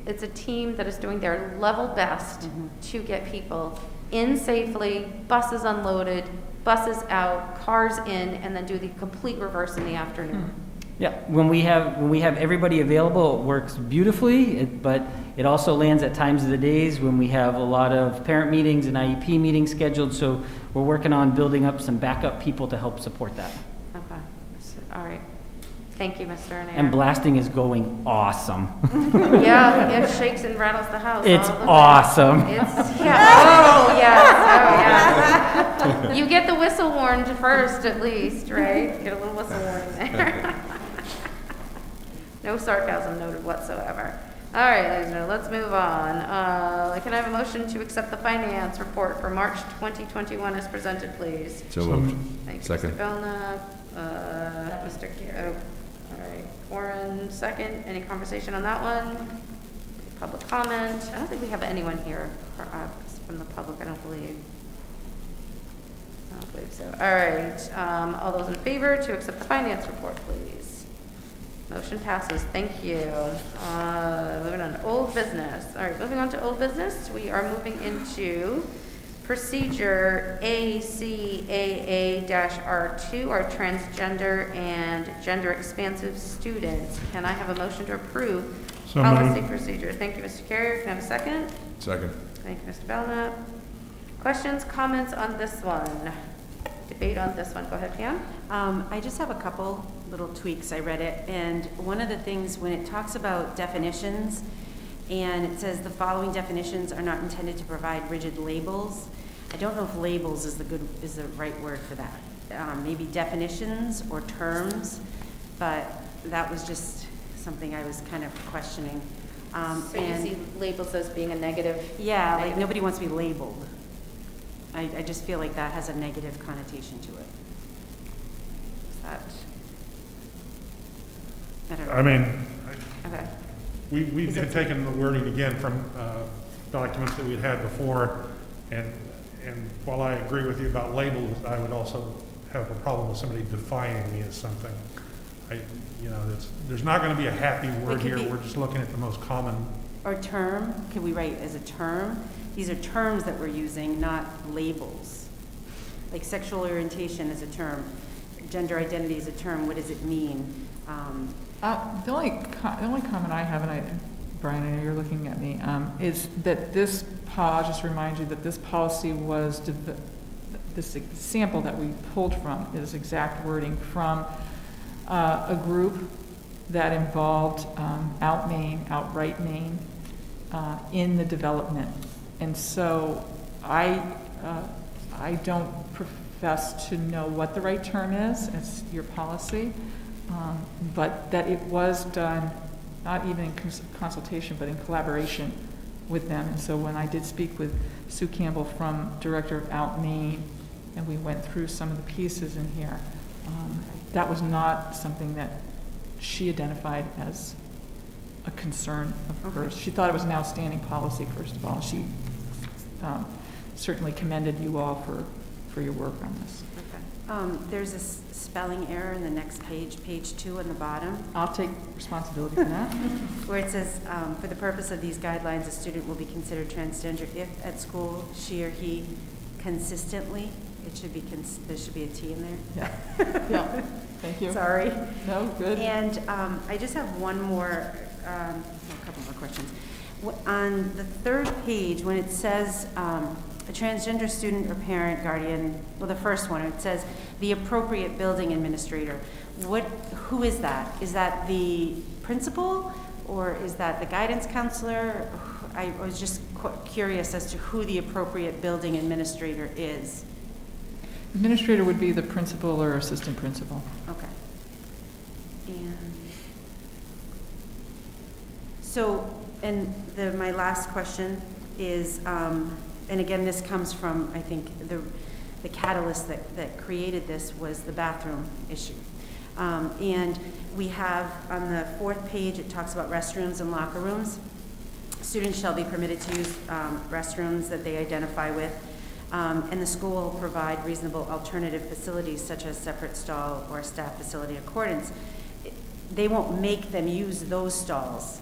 it's a team that is doing their level best to get people in safely, buses unloaded, buses out, cars in, and then do the complete reverse in the afternoon. Yeah, when we have everybody available, it works beautifully, but it also lands at times of the days when we have a lot of parent meetings and IEP meetings scheduled, so we're working on building up some backup people to help support that. Okay, all right. Thank you, Mr. Arnett. And blasting is going awesome. Yeah, it shakes and rattles the house. It's all the way. awesome. Oh, yes. You get the whistle warned first, at least, right? Get a little whistle warning there. No sarcasm noted whatsoever. All right, ladies and gentlemen, let's move on. Can I have a motion to accept the finance report for March 2021 as presented, please? So moved. Thank you, Second. Mr. Belknap. Mr. All right, Warren, second. Any conversation on that one? Public comment? I don't think we have anyone here from the public, I don't believe. I don't believe so. All right, all those in favor to accept the finance report, please. Motion passes. Thank you. Moving on to old business. All right, moving on to old business, we are moving into procedure ACAA-R2, our transgender and gender expansive students. Can I have a motion to approve So policy moved. procedure? Thank you, Mr. Carrier. Can I have a second? Second. Thank you, Mr. Belknap. Questions, comments on this one? Debate on this one. Go ahead, Pam. I just have a couple little tweaks. I read it, and one of the things when it talks about definitions, and it says the following definitions are not intended to provide rigid labels. I don't know if labels is the right word for that. Maybe definitions or terms, but that was just something I was kind of questioning. So you see labels as being a negative? Yeah, like negative. nobody wants to be labeled. I just feel like that has a negative connotation to it. Is that, I I don't know. mean, Okay. we had taken the wording again from documents that we'd had before, and while I agree with you about labels, I would also have a problem with somebody defining me as something. There's not going to be a happy word could here. be- We're just looking at the most common. Or term, can we write as a term? These are terms that we're using, not labels. Like sexual orientation is a term, gender identity is a term, what does it mean? The only comment I have, and Brian, I know you're looking at me, is that I'll just remind you that this policy was, this sample that we pulled from is exact wording from a group that involved Outright Maine in the development. And so I don't profess to know what the right term is, it's your policy, but that it was done, not even in consultation, but in collaboration with them. And so when I did speak with Sue Campbell from Director of Out Maine, and we went through some of the pieces in here, that was not something that she identified as a concern of hers. She thought it was an outstanding policy, first of all. She certainly commended you all for your work on this. There's a spelling error in the next page, page 2 on the bottom, I'll take responsibility for that. where it says, for the purpose of these guidelines, a student will be considered transgender if at school she or he consistently, it should be, there should be a T in there. Yeah, thank you. Sorry. No, good. And I just have one more, a couple more questions. On the third page, when it says a transgender student or parent, guardian, well, the first one, it says the appropriate building administrator. Who is that? Is that the principal, or is that the guidance counselor? I was just curious as to who the appropriate building administrator is. Administrator would be the principal or assistant principal. Okay. And so, my last question is, and again, this comes from, I think, the catalyst that created this was the bathroom issue. And we have, on the fourth page, it talks about restrooms and locker rooms. Students shall be permitted to use restrooms that they identify with, and the school will provide reasonable alternative facilities such as separate stall or staff facility accordance. They won't make them use those stalls,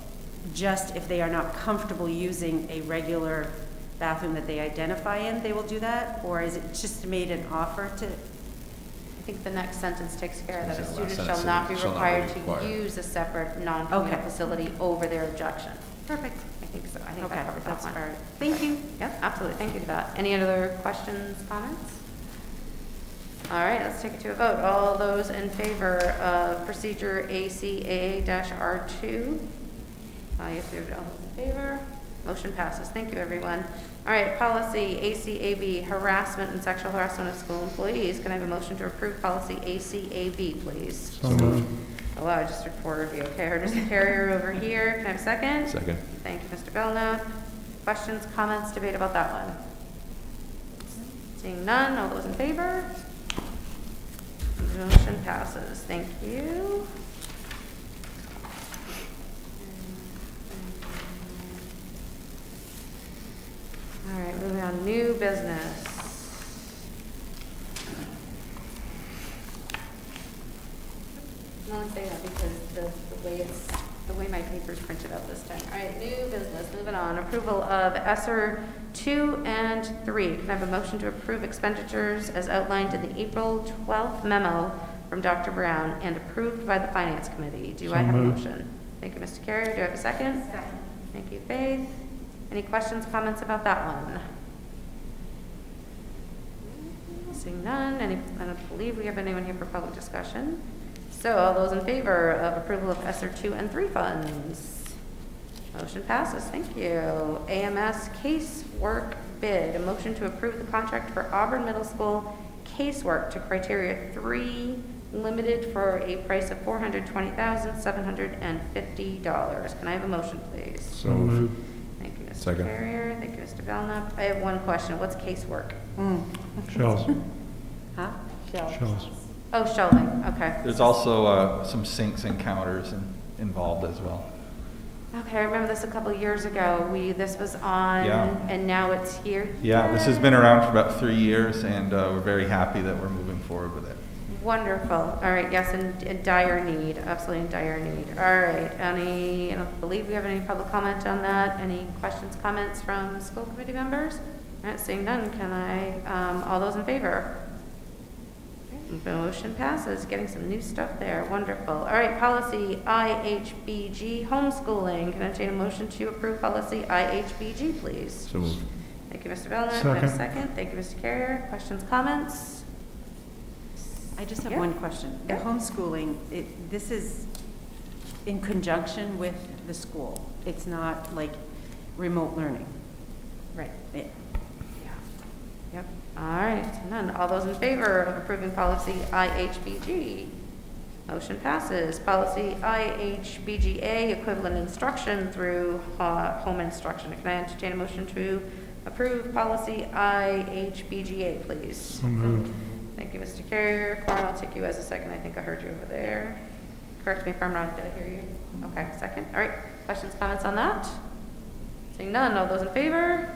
just if they are not comfortable using a regular bathroom that they identify in, they will do that? Or is it just made an offer to? I think the next sentence takes care of that. A Last student sentence, shall not be shall not be required to required. use a separate non-communal Okay. facility over their objection. Perfect. I think so. I think Okay, that covers that that's one. all right. Thank you. Yep, absolutely. Thank you for that. Any other questions, comments? All right, let's take it to a vote. All those in favor of procedure ACA-R2? Yes, all those in favor. Motion passes. Thank you, everyone. All right, policy ACAB, harassment and sexual harassment of school employees. Can I have a motion to approve policy ACAB, please? So moved. Oh, wow, I just heard 4 of you. Okay, I heard Mr. Carrier over here. Can I have a second? Second. Thank you, Mr. Belknap. Questions, comments, debate about that one? Seeing none, all those in favor? Motion passes. Thank you. All right, moving on, new business. I only say that because the way my paper's printed out this time. All right, new business, moving on. Approval of ESSER 2 and 3. Can I have a motion to approve expenditures as outlined in the April 12th memo from Dr. Brown and approved by the Finance Committee? Do So I have a moved. motion? Thank you, Mr. Carrier. Do I have a second? Second. Thank you, Faith. Any questions, comments about that one? Seeing none, I don't believe we have anyone here for public discussion. So all those in favor of approval of ESSER 2 and 3 funds? Motion passes, thank you. AMS casework bid, a motion to approve the contract for Auburn Middle School casework to criteria 3, limited for a price of $420,750. Can I have a motion, please? So moved. Thank you, Mr. Second. Carrier. Thank you, Mr. Belknap. I have one question. What's casework? Shells. Huh? Shells. Oh, shelving. Okay. There's also some sinks and counters involved as well. Okay, I remember this a couple of years ago. This was on, Yeah. and now it's here. Yeah, this has been around for about 3 years, and we're very happy that we're moving forward with it. Wonderful. All right, yes, in dire need, absolutely in dire need. All right, I don't believe we have any public comment on that. Any questions, comments from school committee members? All right, seeing none, can I, all those in favor? Okay, motion passes, getting some new stuff there, wonderful. All right, policy IHBG, homeschooling. Can I entertain a motion to approve policy IHBG, please? So moved. Thank you, Mr. Belknap. Can I have a Second. second? Thank you, Mr. Carrier. Questions, comments? I just have Yeah. one question. The Yeah. homeschooling, this is in conjunction with the school. It's not like remote learning. Right. It- Yep. All right, none. All those in favor of approving policy IHBG? Motion passes. Policy IHBGA, equivalent instruction through home instruction. Can I entertain a motion to approve policy IHBGA, please? So moved. Thank you, Mr. Carrier. Corin, I'll take you as a second. I think I heard you over there. Correct me if I'm wrong. Did I hear you? Okay, second. All right. Questions, comments on that? Seeing none. All those in favor?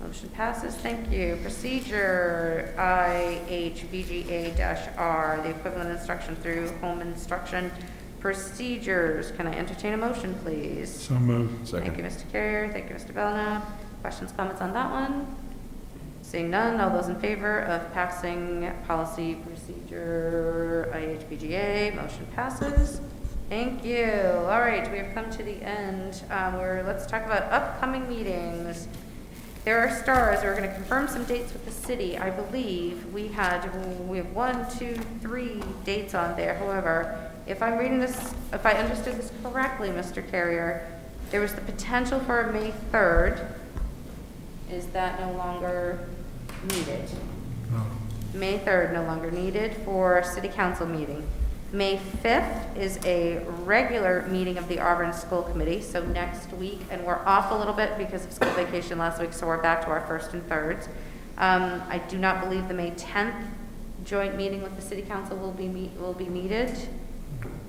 Motion passes. Thank you. Procedure IHBGA-R, the equivalent instruction through home instruction procedures. Can I entertain a motion, please? So moved. Second. Thank you, Mr. Carrier. Thank you, Mr. Belknap. Questions, comments on that one? Seeing none, all those in favor of passing policy procedure IHBGA, motion passes. Thank you. All right, we have come to the end. Let's talk about upcoming meetings. There are stars. We're going to confirm some dates with the city. I believe we have 1, 2, 3 dates on there. However, if I'm reading this, if I understood this correctly, Mr. Carrier, there was the potential for a May 3rd. Is that no longer needed? No. May 3rd, no longer needed for city council meeting. May 5th is a regular meeting of the Auburn School Committee, so next week, and we're off a little bit because of school vacation last week, so we're back to our 1st and 3rds. I do not believe the May 10th joint meeting with the city council will be needed,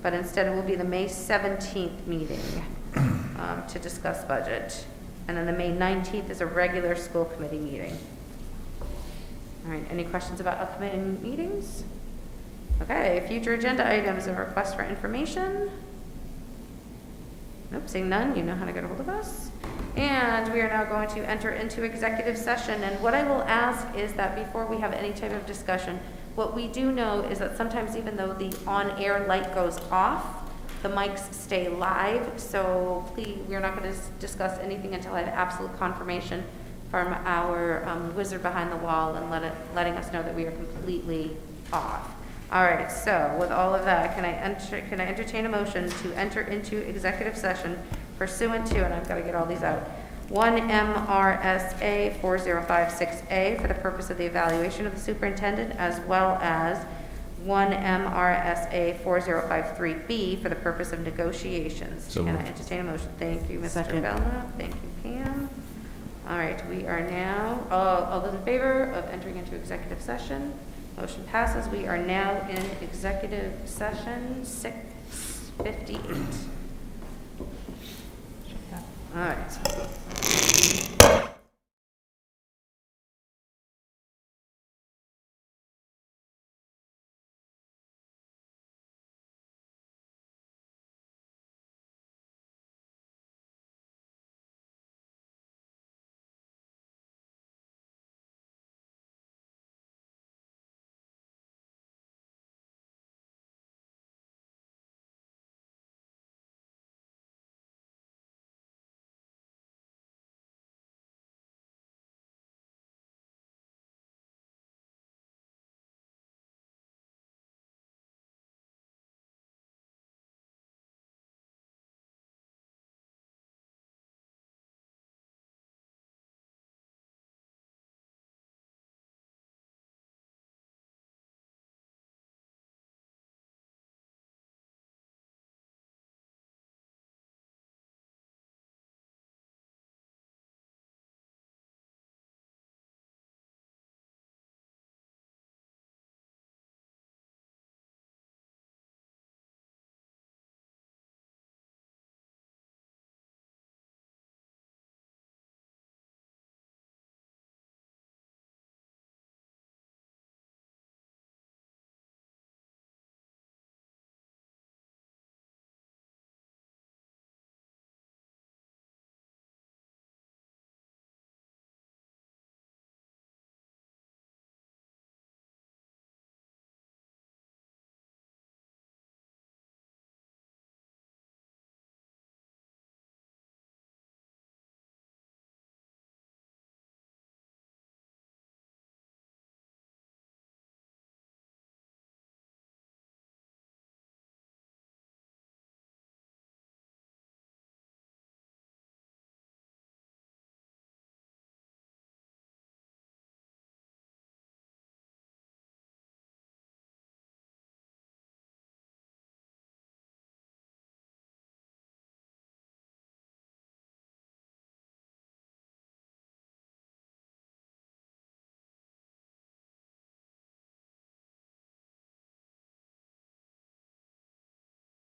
but instead it will be the May 17th meeting to discuss budget. And then the May 19th is a regular school committee meeting. All right, any questions about upcoming meetings? Okay, future agenda items and requests for information. Nope, seeing none, you know how to get a hold of us. And we are now going to enter into executive session. And what I will ask is that before we have any type of discussion, what we do know is that sometimes even though the on-air light goes off, the mics stay live. So please, we're not going to discuss anything until I have absolute confirmation from our wizard behind the wall and letting us know that we are completely off. All right, so with all of that, can I entertain a motion to enter into executive session pursuant to, and I've got to get all these out, 1 MRSA 4056A for the purpose of the evaluation of the superintendent, as well as 1 MRSA 4053B for the purpose of negotiations. So Can I moved. entertain a motion? Thank you, Mr. Second. Belknap. Thank you, Pam. All right, we are now, all those in favor of entering into executive session? Motion passes. We are now in executive session, 6:58. All right.